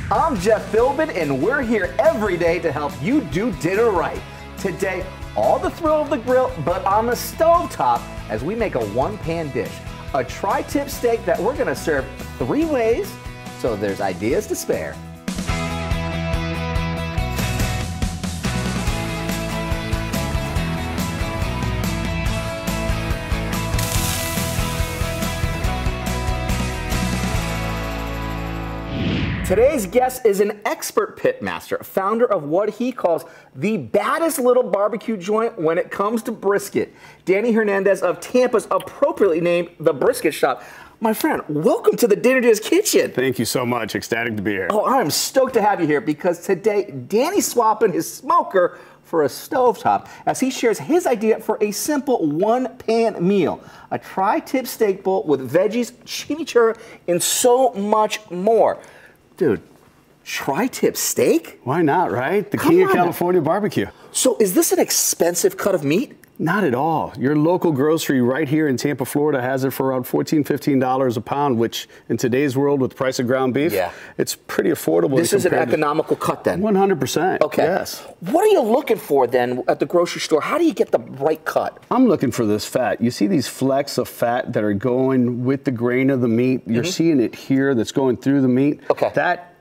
I'm Jeff Philbin, and we're here every day to help you do dinner right. Today, all the thrill of the grill, but on the stovetop as we make a one-pan dish. A tri-tip steak that we're gonna serve 3 ways, so there's ideas to spare. Today's guest is an expert pitmaster, founder of what he calls the baddest little barbecue joint when it comes to brisket. Danny Hernandez of Tampa's appropriately named The Brisket Shop. My friend, welcome to the Dinner DeeAs kitchen. Thank you so much. Ecstatic to be here. Oh, I'm stoked to have you here because today Danny's swapping his smoker for a stovetop as he shares his idea for a simple one-pan meal. A tri-tip steak bowl with veggies, chimichurri, and so much more. Dude, tri-tip steak? Why not, right? The king of California barbecue. So is this an expensive cut of meat? Not at all. Your local grocery right here in Tampa, Florida has it for around $14, $15 a pound, which in today's world with the price of ground beef, it's pretty affordable. This is an economical cut then? 100%. Okay. Yes. What are you looking for then at the grocery store? How do you get the right cut? I'm looking for this fat. You see these flecks of fat that are going with the grain of the meat. You're seeing it here that's going through the meat. Okay. That,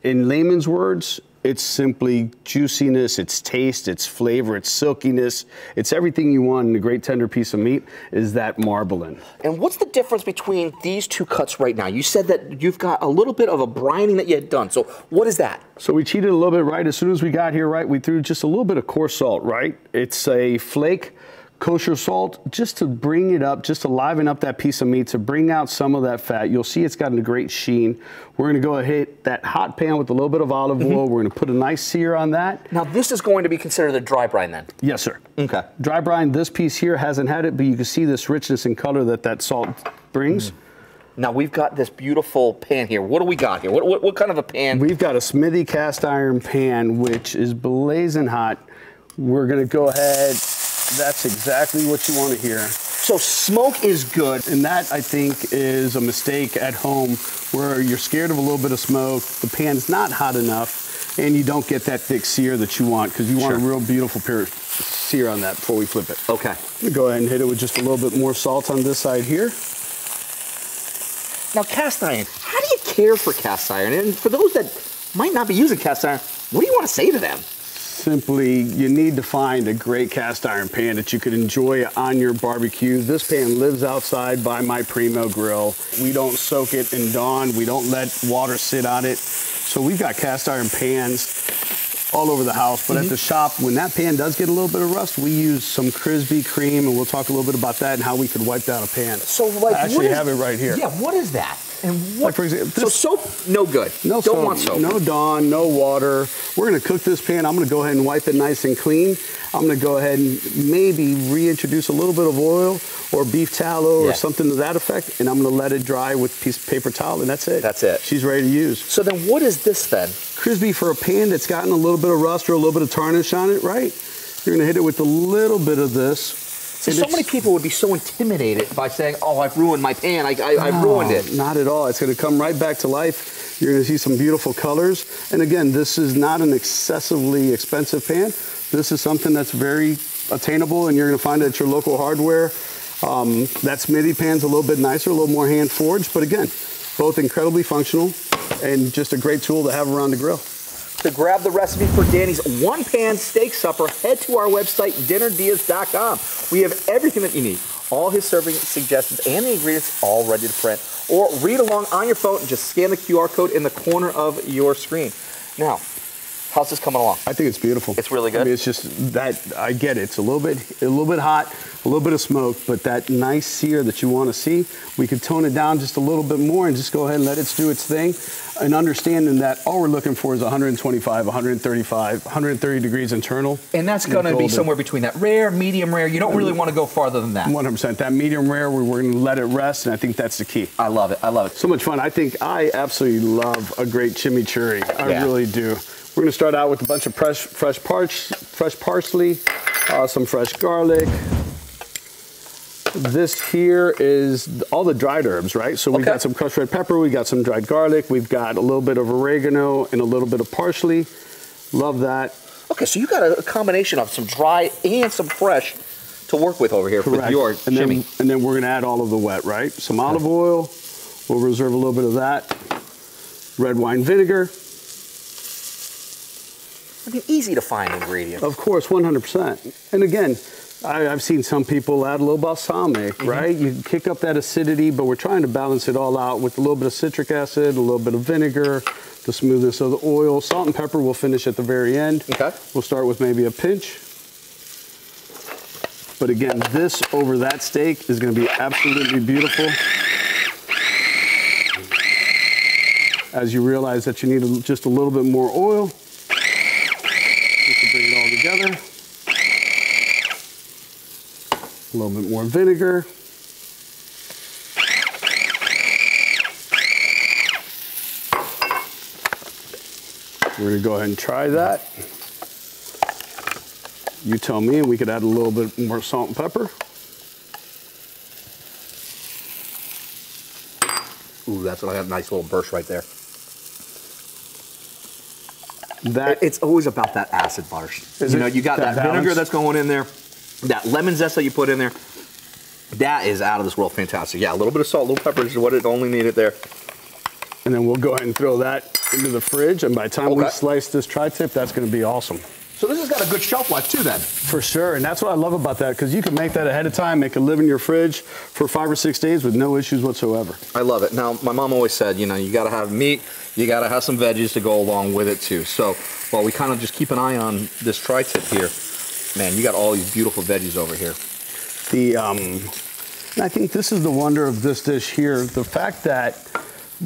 in layman's words, it's simply juiciness, it's taste, it's flavor, it's silkiness. It's everything you want in a great tender piece of meat is that marbling. And what's the difference between these two cuts right now? You said that you've got a little bit of a brining that you had done. So what is that? So we cheated a little bit, right? As soon as we got here, right, we threw just a little bit of coarse salt, right? It's a flake kosher salt just to bring it up, just to liven up that piece of meat, to bring out some of that fat. You'll see it's got a great sheen. We're gonna go ahead, hit that hot pan with a little bit of olive oil. We're gonna put a nice sear on that. Now this is going to be considered a dry brine then? Yes, sir. Okay. Dry brine, this piece here hasn't had it, but you can see this richness and color that that salt brings. Now we've got this beautiful pan here. What do we got here? What kind of a pan? We've got a Smithy cast iron pan, which is blazing hot. We're gonna go ahead. That's exactly what you want to hear. So smoke is good. And that, I think, is a mistake at home where you're scared of a little bit of smoke, the pan's not hot enough, and you don't get that thick sear that you want because you want a real beautiful pure sear on that before we flip it. Okay. I'm gonna go ahead and hit it with just a little bit more salt on this side here. Now cast iron, how do you care for cast iron? And for those that might not be using cast iron, what do you want to say to them? Simply, you need to find a great cast iron pan that you could enjoy on your barbecue. This pan lives outside by my Primo grill. We don't soak it in Dawn. We don't let water sit on it. So we've got cast iron pans all over the house. But at the shop, when that pan does get a little bit of rust, we use some Krispy Kreme, and we'll talk a little bit about that and how we could wipe down a pan. So like, I actually have it right here. Yeah, what is that? And what, like for example, so soap, no good. No Don't soap, want soap. no Dawn, no water. We're gonna cook this pan. I'm gonna go ahead and wipe it nice and clean. I'm gonna go ahead and maybe reintroduce a little bit of oil or beef tallow or something to that effect, and I'm gonna let it dry with a piece of paper towel, and that's it. That's it. She's ready to use. So then what is this then? Crispy for a pan that's gotten a little bit of rust or a little bit of tarnish on it, right? You're gonna hit it with a little bit of this. So many people would be so intimidated by saying, oh, I've ruined my pan, I've ruined it. Not at all. It's gonna come right back to life. You're gonna see some beautiful colors. And again, this is not an excessively expensive pan. This is something that's very attainable, and you're gonna find it at your local hardware. That Smithy pan's a little bit nicer, a little more hand forged, but again, both incredibly functional and just a great tool to have around the grill. To grab the recipe for Danny's one-pan steak supper, head to our website, dinnerdeeas.com. We have everything that you need. All his serving suggestions and the ingredients all ready to print. Or read along on your phone and just scan the QR code in the corner of your screen. Now, how's this coming along? I think it's beautiful. It's really good? I mean, it's just that, I get it. It's a little bit hot, a little bit of smoke, but that nice sear that you want to see, we could tone it down just a little bit more and just go ahead and let it do its thing. And understanding that all we're looking for is 125, 135, 130 degrees internal. And that's going to be somewhere between that rare, medium rare. You don't really want to go farther than that. 100%. That medium rare, we're going to let it rest, and I think that's the key. I love it. I love it. So much fun. I think I absolutely love a great chimichurri. I really do. We're going to start out with a bunch of fresh parsley, some fresh garlic, a This here is all the dried herbs, right? So we've got some crushed red pepper, we got some dried garlic, we've got a little bit of oregano and a little bit of parsley. Love that. Okay, so you got a combination of some dry and some fresh to work with over here. Correct. With your shimmy. And then we're gonna add all of the wet, right? Some olive oil, we'll reserve a little bit of that. Red wine vinegar. I mean, easy to find ingredient. Of course, 100%. And again, I've seen some people add a little balsamic, right? You kick up that acidity, but we're trying to balance it all out with a little bit of citric acid, a little bit of vinegar, the smoothness of the oil. Salt and pepper we'll finish at the very end. Okay. We'll start with maybe a pinch. But again, this over that steak is going to be absolutely beautiful. As you realize that you need just a little bit more oil, just to bring it all together. A little bit more vinegar. We're going to go ahead and try that. You tell me, and we could add a little bit more salt and pepper. Ooh, that's like a nice little burst right there. It's always about that acid burst. You know, you got that vinegar that's going in there, that lemon zest that you put in there. That is out of this world fantastic. Yeah, a little bit of salt, a little pepper is what it only needed there. And then we'll go ahead and throw that into the fridge, and by the time we slice this tri-tip, that's going to be awesome. So this has got a good shelf life too then. For sure, and that's what I love about that, because you can make that ahead of time, it can live in your fridge for 5 or 6 days with no issues whatsoever. I love it. Now, my mom always said, you know, you gotta have meat, you gotta have some veggies to go along with it too. So, while we kind of just keep an eye on this tri-tip here, man, you got all these beautiful veggies over here. And I think this is the wonder of this dish here, the fact that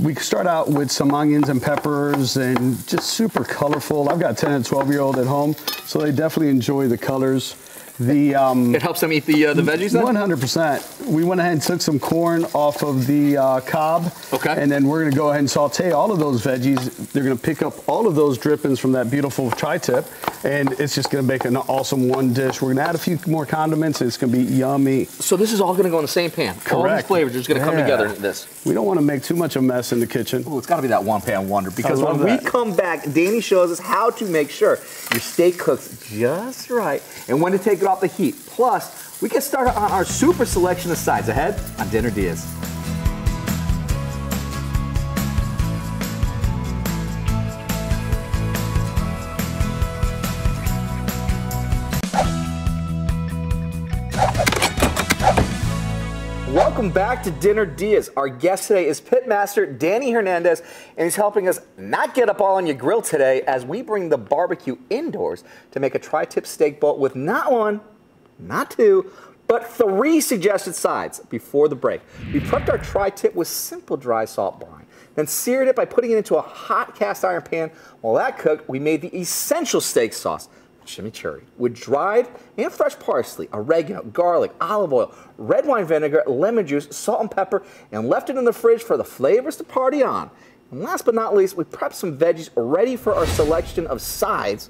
we start out with some onions and peppers and just super colorful. I've got a 10 and 12-year-old at home, so they definitely enjoy the colors. It helps them eat the veggies then? 100%. We went ahead and took some corn off of the cob. Okay. And then we're going to go ahead and saute all of those veggies. They're going to pick up all of those drippings from that beautiful tri-tip, and it's just going to make an awesome one dish. We're going to add a few more condiments, and it's going to be yummy. So this is all going to go in the same pan? Correct. All these flavors are just going to come together in this? We don't want to make too much of a mess in the kitchen. Ooh, it's got to be that one-pan wonder, because when we come back, Danny shows us how to make sure your steak cooks just right and when to take it off the heat. Plus, we get started on our super selection of sides ahead on Dinner DeeAs. Welcome back to Dinner DeeAs. Our guest today is Pitmaster Danny Hernandez, and he's helping us not get up all on your grill today as we bring the barbecue indoors to make a tri-tip steak bowl with not one, not two, but 3 suggested sides. Before the break, we prepped our tri-tip with simple dry salt brine, then seared it by putting it into a hot cast iron pan. While that cooked, we made the essential steak sauce, chimichurri, with dried and fresh parsley, oregano, garlic, olive oil, red wine vinegar, lemon juice, salt and pepper, and left it in the fridge for the flavors to party on. And last but not least, we prepped some veggies ready for our selection of sides.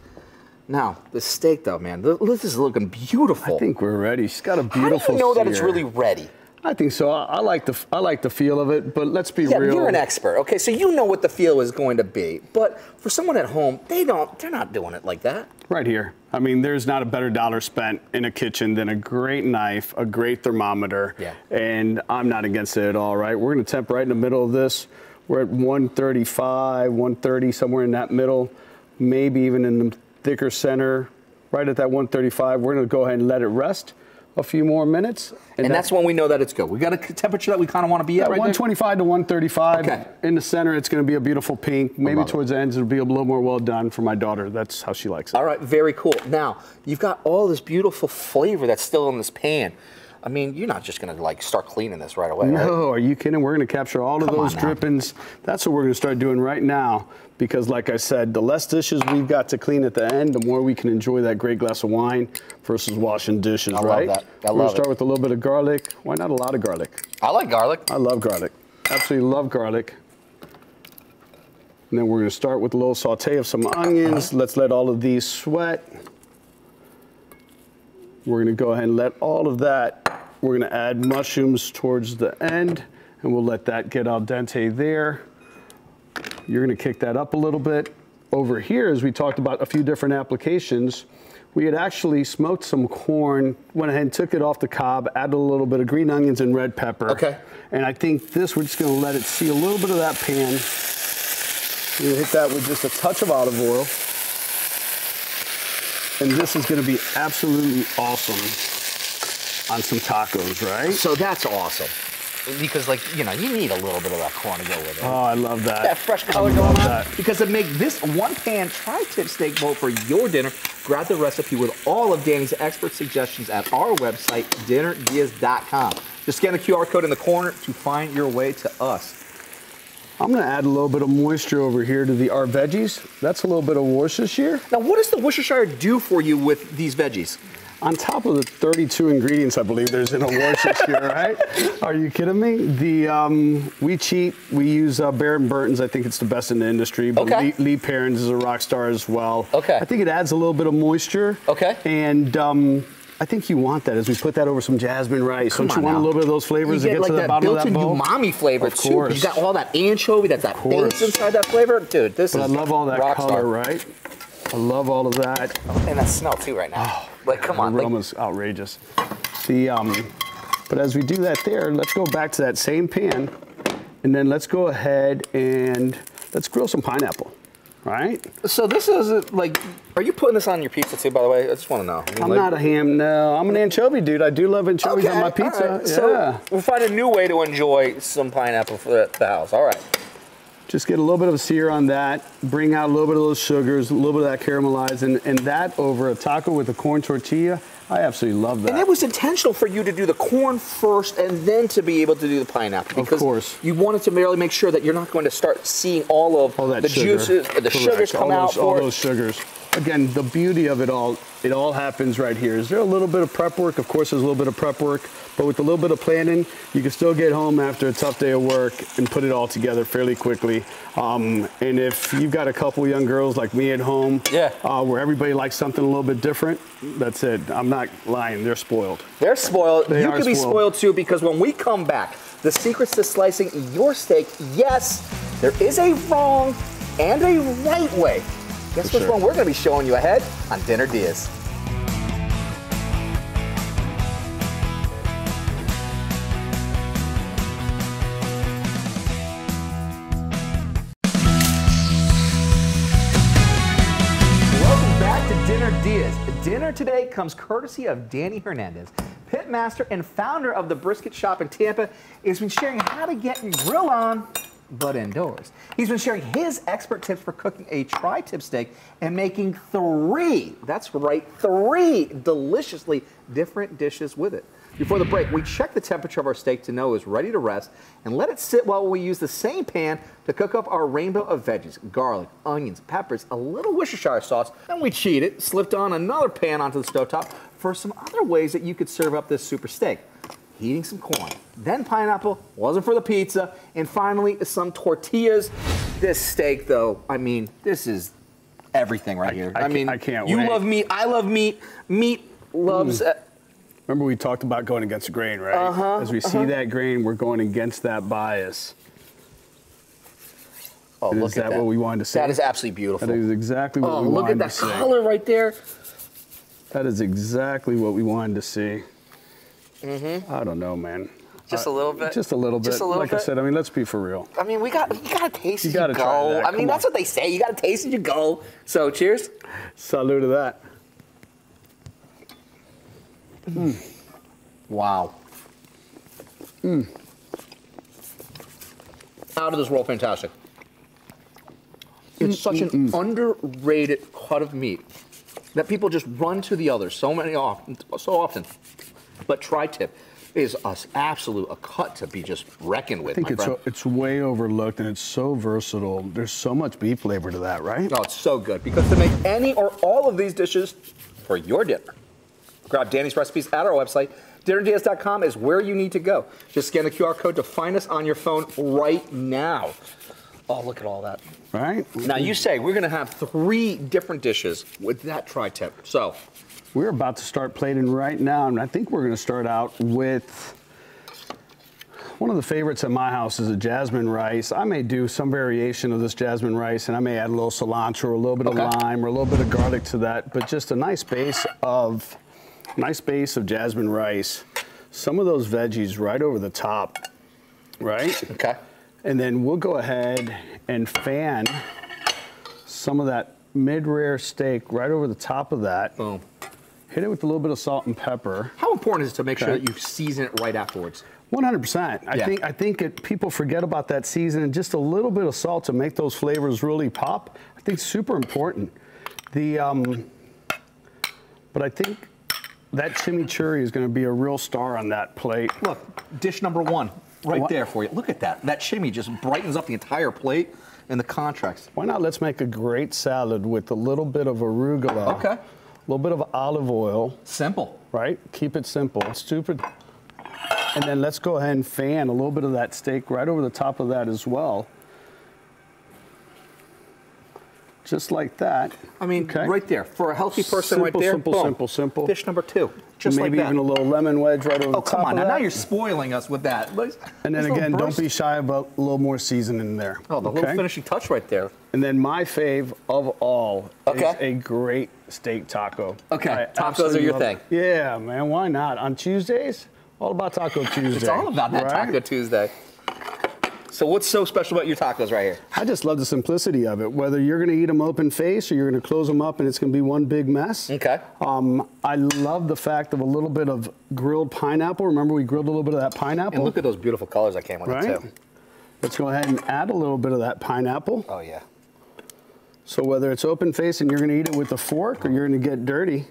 Now, the steak though, man, this is looking beautiful. I think we're ready. She's got a beautiful How do you know sear. that it's really ready? I think so. I like the feel of it, but let's be real. You're an expert, okay? So you know what the feel is going to be. But for someone at home, they're not doing it like that. Right here. I mean, there's not a better dollar spent in a kitchen than a great knife, a great thermometer. Yeah. And I'm not against it at all, right? We're going to temp right in the middle of this. We're at 135, 130, somewhere in that middle, maybe even in the thicker center, right at that 135. We're going to go ahead and let it rest a few more minutes. And that's when we know that it's good. We got a temperature that we kind of want to be at right 125 to 135. Okay. In the center, it's going to be a beautiful pink. Maybe towards the ends, it'll be a little more well done for my daughter. That's how she likes it. All right, very cool. Now, you've got all this beautiful flavor that's still in this pan. I mean, you're not just going to like start cleaning this right away, right? No, are you kidding? We're going to capture all of those drippings. That's what we're going to start doing right now, because like I said, the less dishes we've got to clean at the end, the more we can enjoy that great glass of wine versus washing dishes, right? I love that. We're going to start with a little bit of garlic. Why not a lot of garlic? I like garlic. I love garlic. Absolutely love garlic. And then we're going to start with a little saute of some onions. Let's let all of these sweat. We're going to go ahead and let all of that We're gonna add mushrooms towards the end, and we'll let that get al dente there. You're gonna kick that up a little bit. Over here, as we talked about a few different applications, we had actually smoked some corn, went ahead and took it off the cob, added a little bit of green onions and red pepper. Okay. And I think this, we're just gonna let it see a little bit of that pan. We're gonna hit that with just a touch of olive oil. And this is gonna be absolutely awesome on some tacos, right? So that's awesome. Because, like, you know, you need a little bit of that corn to go with it. Oh, I love that. That fresh color going on. Because to make this one-pan tri-tip steak bowl for your dinner, grab the recipe with all of Danny's expert suggestions at our website, dinnerdeas.com. Just scan the QR code in the corner to find your way to us. I'm gonna add a little bit of moisture over here to our veggies. That's a little bit of Worcestershire. Now, what does the Worcestershire do for you with these veggies? On top of the 32 ingredients, I believe there's in a Worcestershire, right? Are you kidding me? We cheat. We use Baron Burton's. I think it's the best in the industry. But Okay. Lee Perrins is a rock star as well. Okay. I think it adds a little bit of moisture. Okay. And I think you want that as we put that over some jasmine rice. Don't you want a little bit of those flavors to get to the bottom of that bowl? You get like that built-in umami flavor Of too. course. You got all that anchovy, that's that base inside that flavor. Dude, this is I love all that rock color, star. right? I love all of that. And that smell too right now. Oh, like, come on. The Like, aroma's outrageous. But as we do that there, let's go back to that same pan, and then let's go ahead and let's grill some pineapple, right? so this is like, are you putting this on your pizza too, by the way? I just want to know. I mean, I'm like, not a ham, no. I'm an anchovy dude. I do love anchovies on my pizza. all right. Yeah. So we'll find a new way to enjoy some pineapple for the house. All right. Just get a little bit of a sear on that, bring out a little bit of those sugars, a little bit of that caramelized, and that over a taco with a corn tortilla, I absolutely love that. And it was intentional for you to do the corn first and then to be able to do the pineapple. Because of course. you wanted to really make sure that you're not going to start seeing all that the sugar. juices, the sugars come out for all it. those sugars. Again, the beauty of it all happens right here. Is there a little bit of prep work? Of course, there's a little bit of prep work, but with a little bit of planning, you can still get home after a tough day of work and put it all together fairly quickly. And if you've got a couple young girls like me at home, where everybody likes something a little bit different, that's it. I'm not lying. They're spoiled. They're spoiled. They you are can be spoiled. spoiled too, because when we come back, the secrets to slicing your steak, yes, there is a wrong and a right way. Guess which one we're going to be showing you ahead on Dinner Diaz. Welcome back to Dinner Diaz. Dinner today comes courtesy of Danny Hernandez, pitmaster and founder of the Brisket Shop in Tampa. He's been sharing how to get your grill on, but indoors. He's been sharing his expert tips for cooking a tri-tip steak and making three deliciously different dishes with it. Before the break, we checked the temperature of our steak to know it's ready to rest and let it sit while we use the same pan to cook up our rainbow of veggies, garlic, onions, peppers, a little Worcestershire sauce. Then we cheated, slipped on another pan onto the stovetop for some other ways that you could serve up this super steak. Heating some corn, then pineapple, wasn't for the pizza, and finally some tortillas. This steak though, I mean, this is everything right here. I mean, I can't you wait. love meat, I love meat, meat loves... Remember we talked about going against the grain, right? As we see that grain, we're going against that bias. Oh, And look is at that what we wanted to see? That is absolutely beautiful. That is exactly what we look wanted at to that see. color right there. That is exactly what we wanted to see. I don't know, man. Just a little bit. Just a little bit. Just a little like I bit. said, I mean, let's be for real. I mean, you gotta taste You as gotta you try go. that. I mean, Come that's on. what they say. You gotta taste as you go. So, cheers. Salute to that. Wow. Out of this world, fantastic. It's such an underrated cut of meat that people just run to the others so often. But tri-tip is a cut to be just reckoned with, I think my friend. it's way overlooked and it's so versatile. There's so much beef flavor to that, right? Oh, it's so good. Because to make any or all of these dishes for your dinner, grab Danny's recipes at our website. DinnerDeas.com is where you need to go. Just scan the QR code to find us on your phone right now. Oh, look at all that. Right? Now, you say we're going to have 3 different dishes with that tri-tip. So, we're about to start plating right now, and I think we're going to start out with one of the favorites at my house is a jasmine rice. I may do some variation of this jasmine rice, and I may add a little cilantro, a little bit of lime, or a little bit of garlic to that, but just a nice base of jasmine rice. Some of those veggies right over the top, right? Okay. And then we'll go ahead and fan some of that mid-rare steak right over the top of that. Boom. Hit it with a little bit of salt and pepper. How important is it to make sure that you season it right afterwards? 100%. I think people forget about that seasoning. Just a little bit of salt to make those flavors really pop. I think super important. But I think that chimichurri is going to be a real star on that plate. Look, dish number one right there for you. Look at that. That chimney just brightens up the entire plate and the contrast. Why not? Let's make a great salad with a little bit of arugula. Okay. A little bit of olive oil. Simple. Right? Keep it simple. Stupid. And then let's go ahead and fan a little bit of that steak right over the top of that as well. Just like that. I mean, right there. For a healthy person simple, right there. Simple. Dish number two. Just Maybe like that. even a little lemon wedge right over the top come on. of that. Now you're spoiling us with that. And then again, don't be shy about a little more seasoning there. Oh, the little finishing touch right there. And then my fave of all is a great steak taco. Okay, tacos are your thing. Yeah, man, why not? On Tuesdays, all about Taco Tuesday. It's all about that Taco Tuesday. So what's so special about your tacos right here? I just love the simplicity of it. Whether you're going to eat them open face or you're going to close them up and it's going to be one big mess. Okay. I love the fact of a little bit of grilled pineapple. Remember we grilled a little bit of that pineapple? And look at those beautiful colors that came with it too. Let's go ahead and add a little bit of that pineapple. Oh yeah. So whether it's open face and you're going to eat it with a fork or you're going to get dirty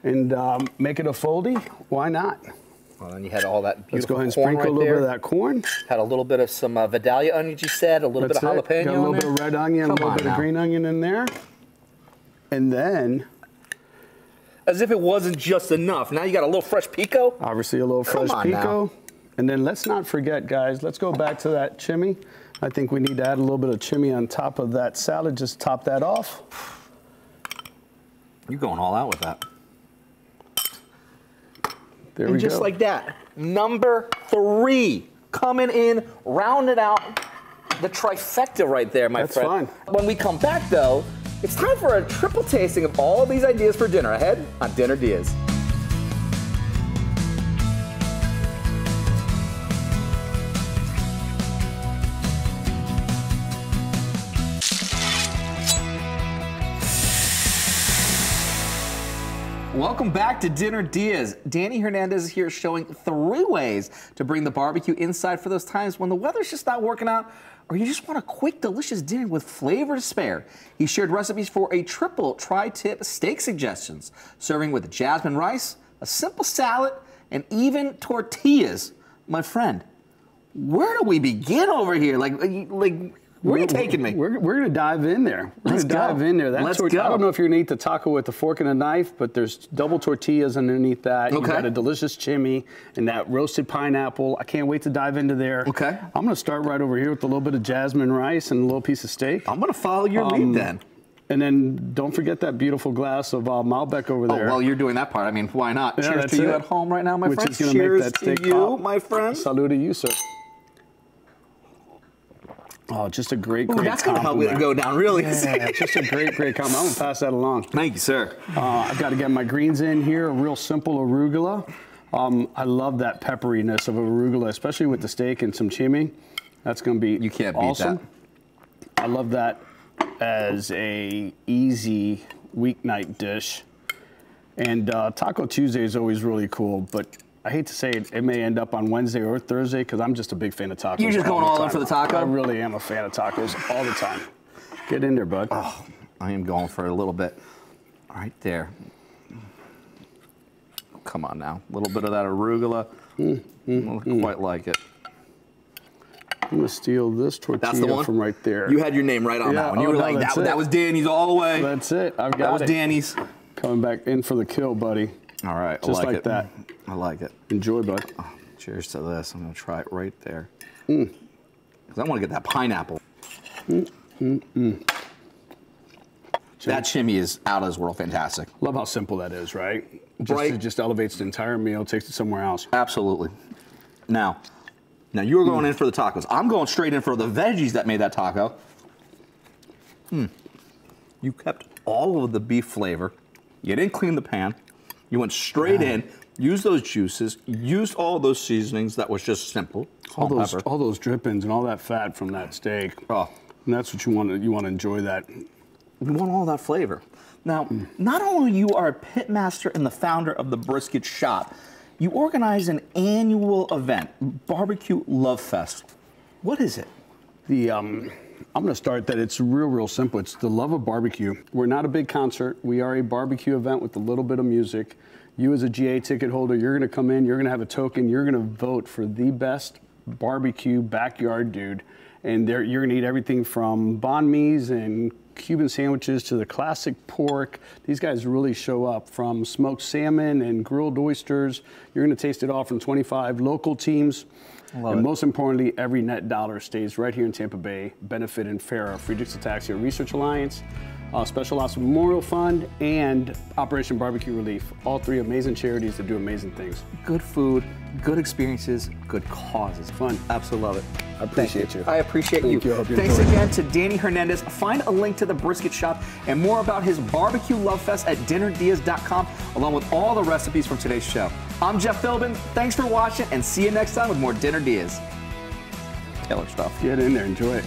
and make it a foldy, why not? Well, then you had all that beautiful Let's go ahead and corn sprinkle a little bit of that corn. Had a little bit of some Vidalia onions, you said, a little bit of jalapeno. Got a little bit of red onion, a little bit of green onion in there. And then, as if it wasn't just enough, now you got a little fresh pico. Obviously a little fresh pico. And then let's not forget, guys, let's go back to that chimney. I think we need to add a little bit of chimney on top of that salad. Just top that off. You're going all out with that. There we go. And just like that, number 3 coming in, rounded out the trifecta right there, my friend. That's fine. When we come back, though, it's time for a triple tasting of all these ideas for dinner ahead on Dinner DeeAs. Welcome back to Dinner DeeAs. Danny Hernandez is here showing 3 ways to bring the barbecue inside for those times when the weather's just not working out or you just want a quick, delicious dinner with flavor to spare. He shared recipes for a triple tri-tip steak suggestions, serving with jasmine rice, a simple salad, and even tortillas. My friend, where do we begin over here? Where are you taking me? We're going to dive in there. We're going to dive in there. Let's go. I don't know if you're going to eat the taco with a fork and a knife, but there's double tortillas underneath that. Okay. You got a delicious chimney and that roasted pineapple. I can't wait to dive into there. Okay. I'm going to start right over here with a little bit of jasmine rice and a little piece of steak. I'm going to follow your lead then. And then don't forget that beautiful glass of Malbec over there. Oh, well, you're doing that part. I mean, why not? Yeah, Cheers to you at home right now, my friend. Which is going to make that steak to you, pop. my friend. Salute to you, sir. Oh, just a great that's going to help it go down really easy. Yeah, just a great compliment. I'm going to pass that along. Thank you, sir. I've got to get my greens in here, a real simple arugula. I love that pepperiness of arugula, especially with the steak and some chimney. That's going to be You can't beat awesome. that. I love that as a easy weeknight dish. And Taco Tuesday is always really cool, but I hate to say it, it may end up on Wednesday or Thursday because I'm just a big fan of tacos. You're just going all in for the taco? I really am a fan of tacos all the time. Get in there, bud. Oh, I am going for a little bit. Right there. Come on now. A little bit of that arugula. Quite like it. I'm going to steal this tortilla from right there. You had your name right on that one. You were like, that was Danny's all the way. That's it. I've got it. That was Danny's. Coming back in for the kill, buddy. All right. Just like that. I like it. Enjoy, bud. Oh, cheers to this. I'm going to try it right there. Because I want to get that pineapple. Just That shimmy is out of this world fantastic. Love how simple that is, right? Right. It just elevates the entire meal, takes it somewhere else. Absolutely. Now you were going in for the tacos. I'm going straight in for the veggies that made that taco. You kept all of the beef flavor. You didn't clean the pan. You went straight in, used those juices, used all those seasonings that was just simple. All those drippings and all that fat from that steak. Oh. And that's what you want to enjoy that. You want all that flavor. Now, not only you are a pit master and the founder of the Brisket Shop, you organize an annual event, Barbecue Love Fest. What is it? I'm going to start that it's real simple. It's the love of barbecue. We're not a big concert. We are a barbecue event with a little bit of music. You as a GA ticket holder, you're going to come in, you're going to have a token, you're going to vote for the best barbecue backyard dude. And you're going to eat everything from banh mi's and Cuban sandwiches to the classic pork. These guys really show up, from smoked salmon and grilled oysters. You're going to taste it all from 25 local teams. And most importantly, every net dollar stays right here in Tampa Bay, benefiting FARA, Friedrichs Ataxia Research Alliance, Special Ops Memorial Fund, and Operation Barbecue Relief. All three amazing charities that do amazing things. Good food, good experiences, good causes. Fun. Absolutely love it. I appreciate you. I appreciate Thank you. you. I hope you Thanks enjoyed it. again to Danny Hernandez. Find a link to the Brisket Shop and more about his Barbecue Love Fest at dinnerdeas.com, along with all the recipes from today's show. I'm Jeff Philbin. Thanks for watching, and see you next time with more Dinner Deas. Killer stuff. Get in there. Enjoy it.